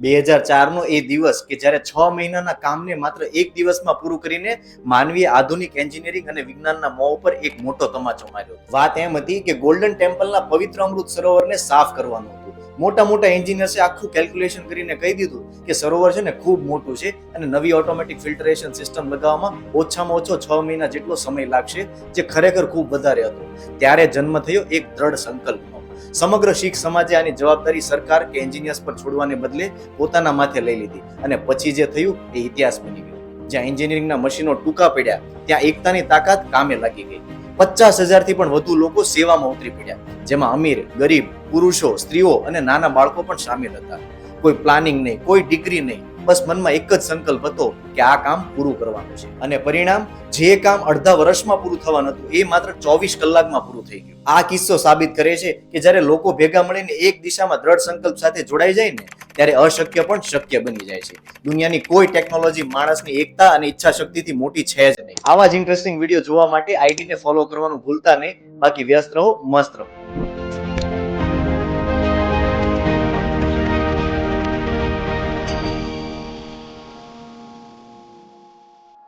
2004નો એ દિવસ કે જ્યારે 6 મહિનાના કામને માત્ર એક દિવસમાં પૂરું કરીને માનવીય આધુનિક એન્જિનિયરિંગ અને વિજ્ઞાનના મોં ઉપર એક મોટો તમાચો માર્યો. વાત એમ હતી કે ગોલ્ડન ટેમ્પલના પવિત્ર અમૃત સરોવરને સાફ કરવાનું હતું. મોટા એન્જિનિયર્સે આખું કેલ્ક્યુલેશન કરીને કહી દીધું કે સરોવર છે ને ખૂબ મોટું છે અને નવી ઓટોમેટિક ફિલ્ટરેશન સિસ્ટમ લગાવવામાં ઓછામાં ઓછો 6 મહિના જેટલો સમય લાગશે, જે ખરેખર ખૂબ વધારે હતો. ત્યારે જન્મ થયો એક દ્રઢ સંકલ્પનો. સમગ્ર શીખ સમાજે આની જવાબદારી સરકાર કે એન્જિનિયર્સ પર છોડવાને બદલે પોતાના માથે લઈ લીધી અને પછી જે થયું એ ઇતિહાસ બની ગયો. જ્યાં એન્જિનિયરિંગના મશીનો ટૂંકા પડ્યા, ત્યાં એકતાની તાકાત કામે લાગી ગઈ. 50,000 થી પણ વધુ લોકો સેવામાં ઉતરી પડ્યા, જેમાં અમીર, ગરીબ, પુરુષો, સ્ત્રીઓ અને નાના બાળકો પણ સામેલ હતા. કોઈ પ્લાનિંગ નહીં, કોઈ ડિગ્રી નહીં, બસ મનમાં એક જ સંકલ્પ હતો કે આ કામ પૂરું કરવાનું છે. અને પરિણામ, જે કામ અડધા વર્ષમાં પૂરું થવાનું હતું એ માત્ર 24 કલાકમાં પૂરું થઈ ગયું. આ કિસ્સો સાબિત કરે છે કે જ્યારે લોકો ભેગા મળીને એક દિશામાં દ્રઢ સંકલ્પ સાથે જોડાઈ જાય ને, ત્યારે અશક્ય પણ શક્ય બની જાય છે. દુનિયાની કોઈ ટેકનોલોજી માણસની એકતા અને ઈચ્છા શક્તિથી મોટી છે જ નહીં. આવા જ ઇન્ટરેસ્ટિંગ વિડીયો જોવા માટે આઈડીને ફોલો કરવાનું ભૂલતા નહીં. બાકી વ્યસ્ત રહો, મસ્ત રહો.